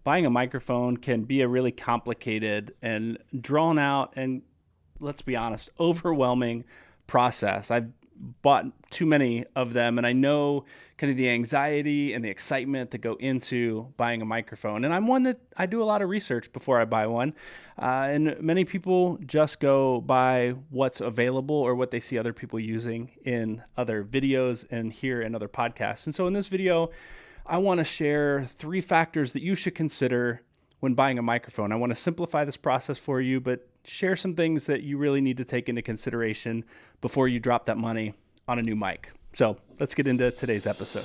buying a microphone can be a really complicated and drawn out and, let's be honest, overwhelming process. I've bought too many of them, and I know kind of the anxiety and the excitement that go into buying a microphone. And I'm one that I do a lot of research before I buy one. And many people just go buy what's available or what they see other people using in other videos and hear in other podcasts. And so in this video, I want to share 3 factors that you should consider when buying a microphone. I want to simplify this process for you, but share some things that you really need to take into consideration before you drop that money on a new mic. So let's get into today's episode.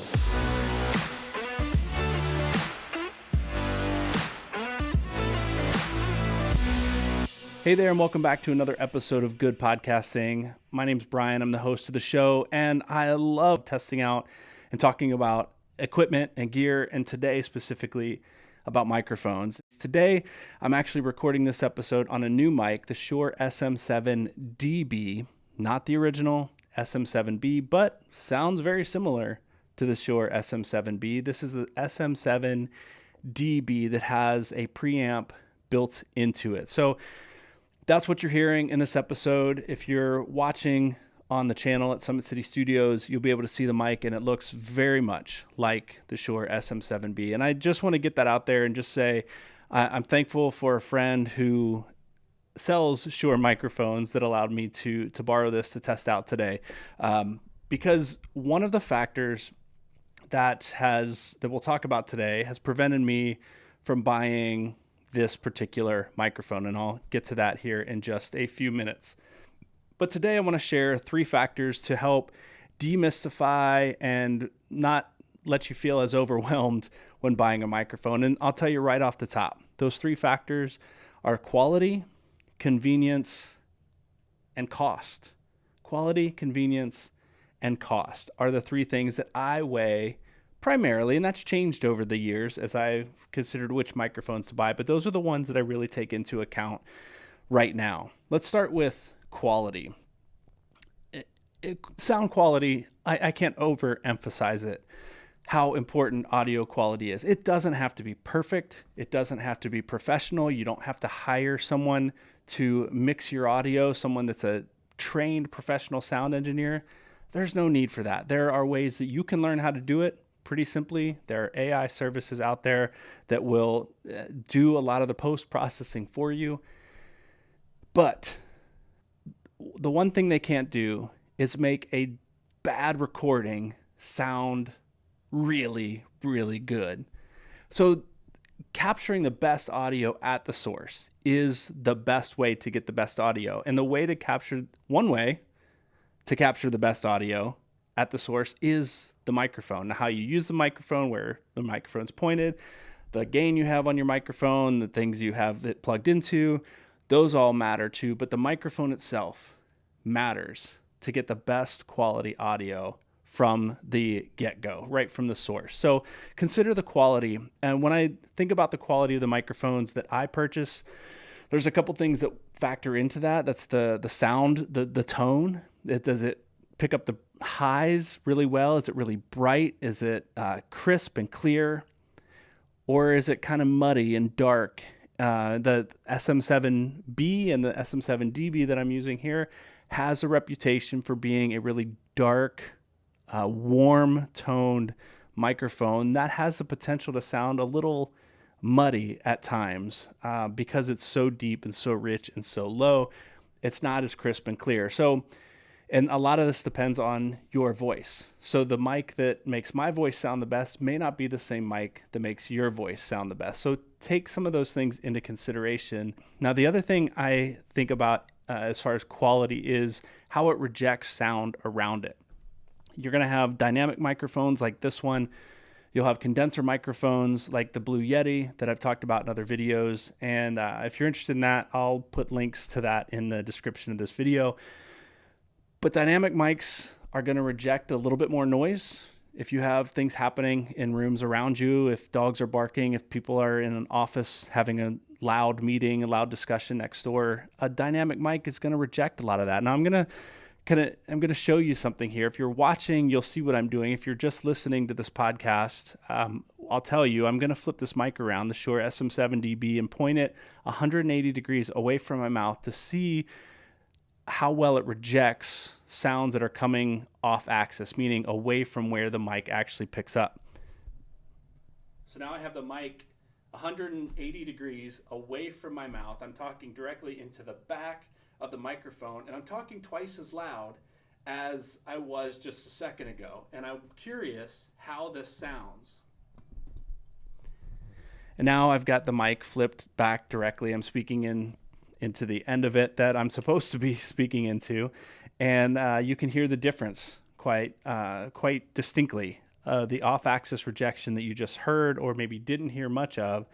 Hey there, and welcome back to another episode of Good Podcasting. My name's Brian. I'm the host of the show, and I love testing out and talking about equipment and gear, and today specifically about microphones. Today, I'm actually recording this episode on a new mic, the Shure SM7DB, not the original SM7B, but sounds very similar to the Shure SM7B. This is the SM7DB that has a preamp built into it. So that's what you're hearing in this episode. If you're watching on the channel at Summit City Studios, you'll be able to see the mic, and it looks very much like the Shure SM7B. And I just want to get that out there and just say I'm thankful for a friend who sells Shure microphones that allowed me to borrow this to test out today. Because one of the factors that we'll talk about today has prevented me from buying this particular microphone, and I'll get to that here in just a few minutes. But today I want to share 3 factors to help demystify and not let you feel as overwhelmed when buying a microphone. And I'll tell you right off the top, those 3 factors are quality, convenience, and cost. Quality, convenience, and cost are the 3 things that I weigh primarily, and that's changed over the years as I've considered which microphones to buy, but those are the ones that I really take into account right now. Let's start with quality. Sound quality, I can't overemphasize it, how important audio quality is. It doesn't have to be perfect. It doesn't have to be professional. You don't have to hire someone to mix your audio, someone that's a trained professional sound engineer. There's no need for that. There are ways that you can learn how to do it pretty simply. There are AI services out there that will do a lot of the post-processing for you. But the one thing they can't do is make a bad recording sound really, really good. So capturing the best audio at the source is the best way to get the best audio. And one way to capture the best audio at the source is the microphone. Now, how you use the microphone, where the microphone's pointed, the gain you have on your microphone, the things you have it plugged into, those all matter too, but the microphone itself matters to get the best quality audio from the get-go, right from the source. So consider the quality. And when I think about the quality of the microphones that I purchase, there's a couple things that factor into that. That's the sound, the tone. Does it pick up the highs really well? Is it really bright? Is it crisp and clear? Or is it kind of muddy and dark? The SM7B and the SM7DB that I'm using here has a reputation for being a really dark, warm-toned microphone that has the potential to sound a little muddy at times because it's so deep and so rich and so low. It's not as crisp and clear. And a lot of this depends on your voice. So the mic that makes my voice sound the best may not be the same mic that makes your voice sound the best. So take some of those things into consideration. Now, the other thing I think about as far as quality is how it rejects sound around it. You're going to have dynamic microphones like this one. You'll have condenser microphones like the Blue Yeti that I've talked about in other videos. And if you're interested in that, I'll put links to that in the description of this video. But dynamic mics are going to reject a little bit more noise. If you have things happening in rooms around you, if dogs are barking, if people are in an office having a loud meeting, a loud discussion next door, a dynamic mic is going to reject a lot of that. Now I'm going to show you something here. If you're watching, you'll see what I'm doing. If you're just listening to this podcast, I'll tell you, I'm going to flip this mic around, the Shure SM7DB, and point it 180 degrees away from my mouth to see how well it rejects sounds that are coming off axis, meaning away from where the mic actually picks up. So now I have the mic 180 degrees away from my mouth. I'm talking directly into the back of the microphone, and I'm talking twice as loud as I was just a second ago. And I'm curious how this sounds. And now I've got the mic flipped back directly. I'm speaking into the end of it that I'm supposed to be speaking into. And you can hear the difference quite distinctly. The off-axis rejection that you just heard or maybe didn't hear much of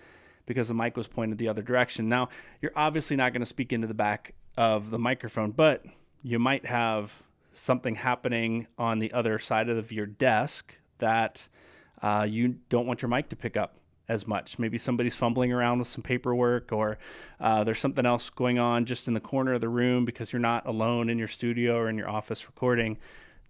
because the mic was pointed the other direction. Now, you're obviously not going to speak into the back of the microphone, but you might have something happening on the other side of your desk that you don't want your mic to pick up as much. Maybe somebody's fumbling around with some paperwork, or there's something else going on just in the corner of the room because you're not alone in your studio or in your office recording.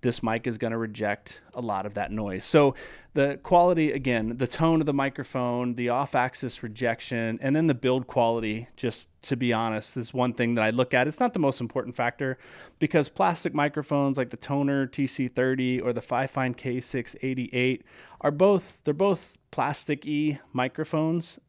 This mic is going to reject a lot of that noise. So the quality, again, the tone of the microphone, the off-axis rejection, and then the build quality, just to be honest, is one thing that I look at. It's not the most important factor because plastic microphones like the Toner TC30 or the Fifine K688 they're both plastic-y microphones.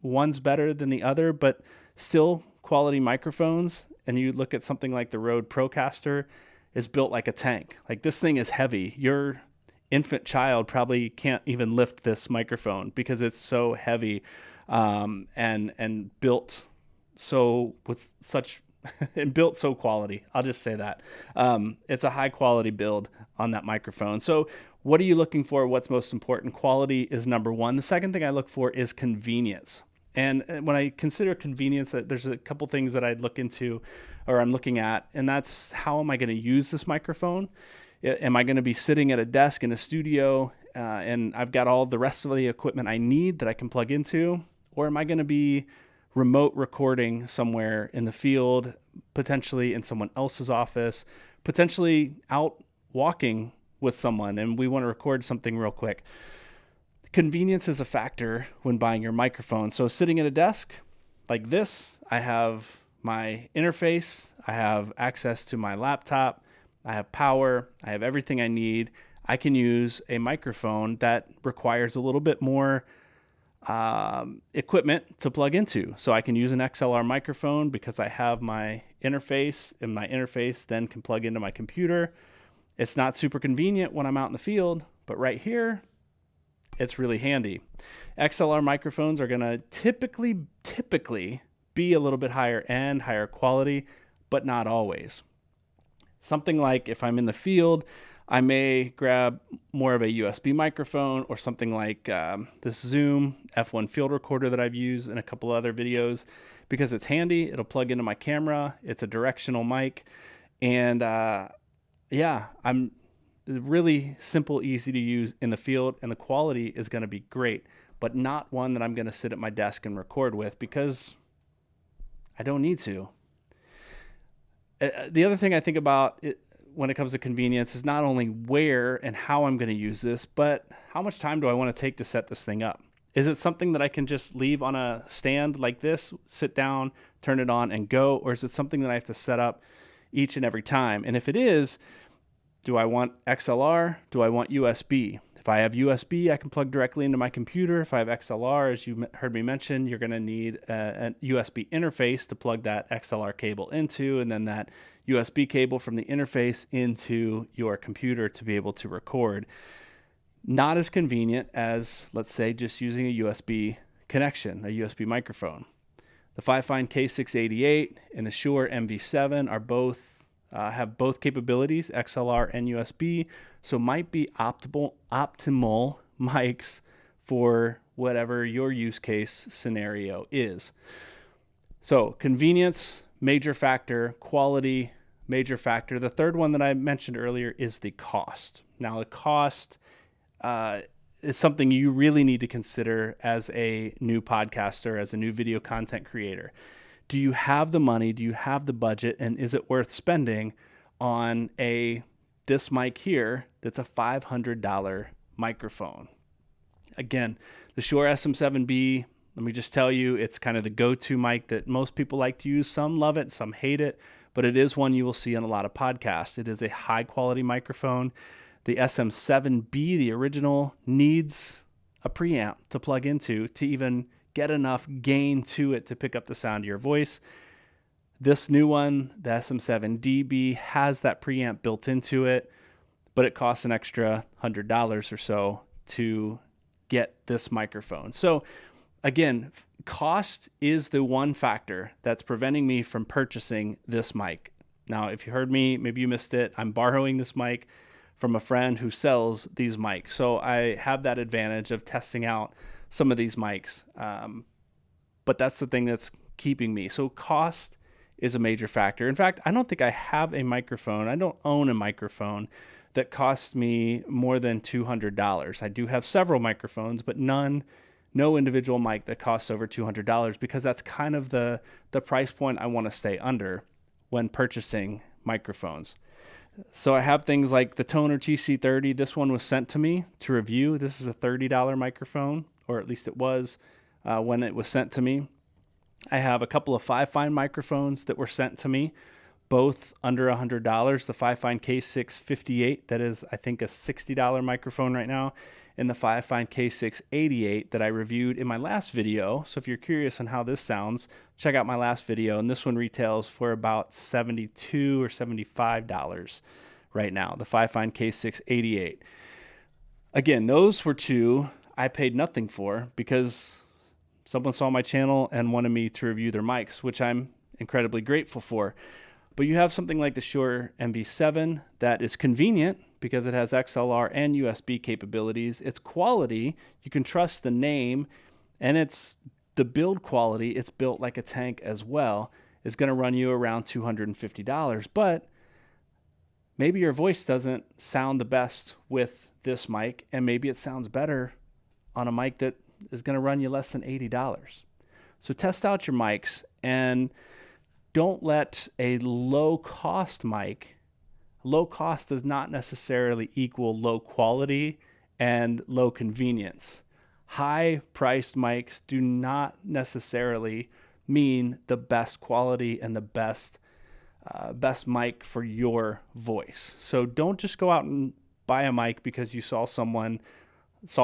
One's better than the other, but still quality microphones. And you look at something like the Rode Procaster, is built like a tank. Like, this thing is heavy. Your infant child probably can't even lift this microphone because it's so heavy, and built so with such and built so quality. I'll just say that. It's a high quality build on that microphone. So what are you looking for? What's most important? Quality is number one. The second thing I look for is convenience. And when I consider convenience, there's a couple things that I'd look into or I'm looking at, and that's how am I going to use this microphone? Am I going to be sitting at a desk in a studio and I've got all the rest of the equipment I need that I can plug into? Or am I going to be remote recording somewhere in the field, potentially in someone else's office, potentially out walking with someone and we want to record something real quick? Convenience is a factor when buying your microphone. So sitting at a desk like this, I have my interface, I have access to my laptop, I have power, I have everything I need. I can use a microphone that requires a little bit more equipment to plug into. So I can use an XLR microphone because I have my interface, and my interface then can plug into my computer. It's not super convenient when I'm out in the field, but right here, it's really handy. XLR microphones are going to typically be a little bit higher end, higher quality, but not always. Something like if I'm in the field, I may grab more of a USB microphone or something like this Zoom F1 field recorder that I've used in a couple other videos because it's handy. It'll plug into my camera. It's a directional mic. And I'm really simple, easy to use in the field, and the quality is going to be great, but not one that I'm going to sit at my desk and record with because I don't need to. The other thing I think about when it comes to convenience is not only where and how I'm going to use this, but how much time do I want to take to set this thing up? Is it something that I can just leave on a stand like this, sit down, turn it on, and go? Or is it something that I have to set up each and every time? And if it is, do I want XLR? Do I want USB? If I have USB, I can plug directly into my computer. If I have XLR, as you heard me mention, you're going to need a USB interface to plug that XLR cable into, and then that USB cable from the interface into your computer to be able to record. Not as convenient as, let's say, just using a USB connection, a USB microphone. The Fifine K688 and the Shure MV7 are both have both capabilities, XLR and USB, so might be optimal mics for whatever your use case scenario is. So convenience, major factor, quality, major factor. The third one that I mentioned earlier is the cost. Now, the cost is something you really need to consider as a new podcaster, as a new video content creator. Do you have the money? Do you have the budget? And is it worth spending on this mic here that's a $500 microphone? Again, the Shure SM7B, let me just tell you, it's kind of the go-to mic that most people like to use. Some love it, some hate it, but it is one you will see on a lot of podcasts. It is a high-quality microphone. The SM7B, the original, needs a preamp to plug into to even get enough gain to it to pick up the sound of your voice. This new one, the SM7DB, has that preamp built into it, but it costs an extra $100 or so to get this microphone. So again, cost is the one factor that's preventing me from purchasing this mic. Now, if you heard me, maybe you missed it, I'm borrowing this mic from a friend who sells these mics. So I have that advantage of testing out some of these mics. But that's the thing that's keeping me. So cost is a major factor. In fact, I don't think I have a microphone. I don't own a microphone that costs me more than $200. I do have several microphones, but no individual mic that costs over $200, because that's kind of the price point I want to stay under when purchasing microphones. So I have things like the Toner TC30. This one was sent to me to review. This is a $30 microphone, or at least it was when it was sent to me. I have a couple of Fifine microphones that were sent to me, both under $100. The Fifine K658, that is, I think, a $60 microphone right now, and the Fifine K688 that I reviewed in my last video. So if you're curious on how this sounds, check out my last video, and this one retails for about $72 or $75 right now, the Fifine K688. Again, those were two I paid nothing for because someone saw my channel and wanted me to review their mics, which I'm incredibly grateful for. But you have something like the Shure MV7 that is convenient because it has XLR and USB capabilities. It's quality. You can trust the name, and it's the build quality. It's built like a tank as well. Is going to run you around $250. But maybe your voice doesn't sound the best with this mic, and maybe it sounds better on a mic that is going to run you less than $80. So test out your mics, and don't let a low-cost mic, low cost does not necessarily equal low quality and low convenience. High-priced mics do not necessarily mean the best quality and the best mic for your voice. So don't just go out and buy a mic because you saw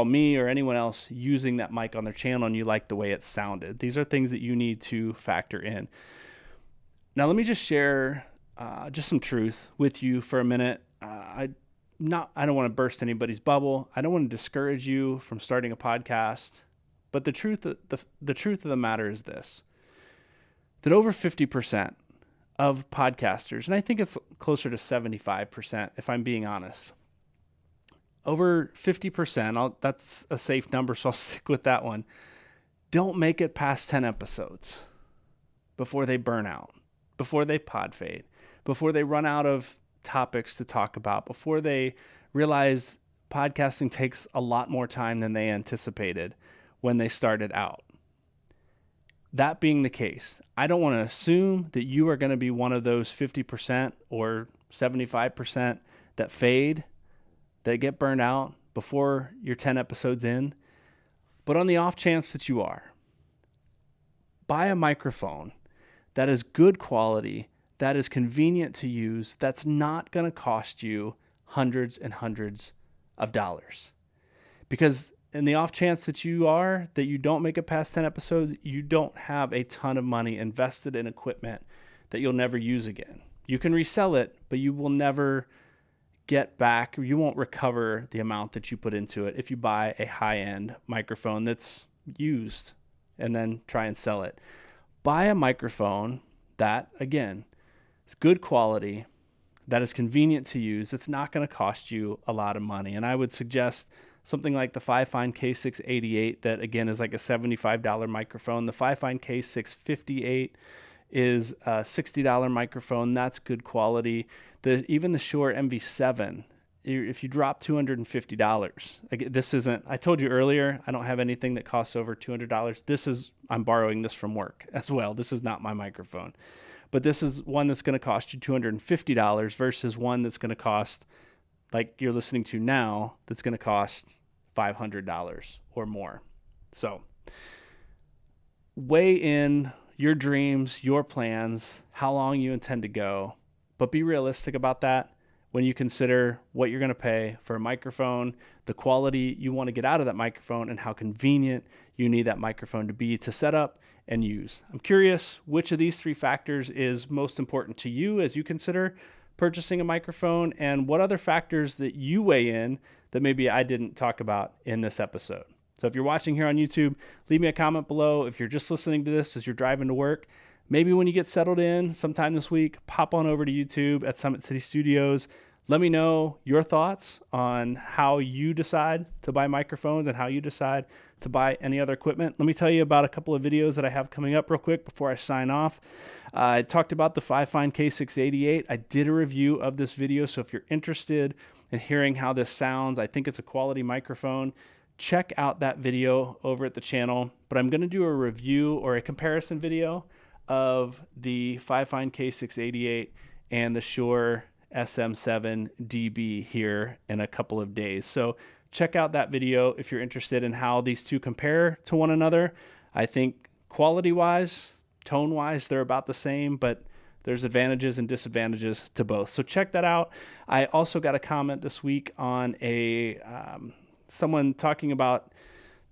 me or anyone else using that mic on their channel and you like the way it sounded. These are things that you need to factor in. Now, let me just share just some truth with you for a minute. I don't want to burst anybody's bubble. I don't want to discourage you from starting a podcast. But the truth of the matter is this, that over 50% of podcasters, and I think it's closer to 75% if I'm being honest, over 50%, that's a safe number, so I'll stick with that one, don't make it past 10 episodes before they burn out, before they pod fade, before they run out of topics to talk about, before they realize podcasting takes a lot more time than they anticipated when they started out. That being the case, I don't want to assume that you are going to be one of those 50% or 75% that fade, that get burned out before you're 10 episodes in. But on the off chance that you are, buy a microphone that is good quality, that is convenient to use, that's not going to cost you hundreds and hundreds of dollars. Because in the off chance that you don't make it past 10 episodes, you don't have a ton of money invested in equipment that you'll never use again. You can resell it, but you will never get back, you won't recover the amount that you put into it if you buy a high-end microphone that's used and then try and sell it. Buy a microphone that, again, is good quality, that is convenient to use. It's not going to cost you a lot of money. And I would suggest something like the Fifine K688 that, again, is like a $75 microphone. The Fifine K658 is a $60 microphone. That's good quality. Even the Shure MV7, if you drop $250, I told you earlier, I don't have anything that costs over $200. I'm borrowing this from work as well. This is not my microphone. But this is one that's going to cost you $250 versus one that's going to cost, like you're listening to now, that's going to cost $500 or more. So weigh in your dreams, your plans, how long you intend to go, but be realistic about that when you consider what you're going to pay for a microphone, the quality you want to get out of that microphone, and how convenient you need that microphone to be to set up and use. I'm curious which of these three factors is most important to you as you consider purchasing a microphone, and what other factors that you weigh in that maybe I didn't talk about in this episode. So if you're watching here on YouTube, leave me a comment below. If you're just listening to this as you're driving to work, maybe when you get settled in sometime this week, pop on over to YouTube at Summit City Studios. Let me know your thoughts on how you decide to buy microphones and how you decide to buy any other equipment. Let me tell you about a couple of videos that I have coming up real quick before I sign off. I talked about the Fifine K688. I did a review of this video, so if you're interested in hearing how this sounds, I think it's a quality microphone, check out that video over at the channel. But I'm going to do a review or a comparison video of the Fifine K688 and the Shure SM7DB here in a couple of days. So check out that video if you're interested in how these two compare to one another. I think quality-wise, tone-wise, they're about the same, but there's advantages and disadvantages to both. So check that out. I also got a comment this week on someone talking about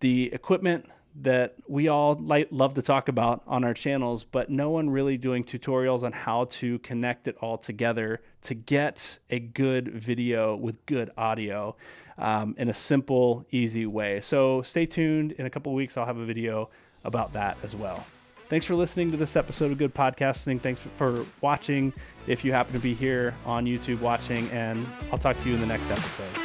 the equipment that we all love to talk about on our channels, but no one really doing tutorials on how to connect it all together to get a good video with good audio in a simple, easy way. So stay tuned. In a couple of weeks, I'll have a video about that as well. Thanks for listening to this episode of Good Podcasting. Thanks for watching if you happen to be here on YouTube watching, and I'll talk to you in the next episode.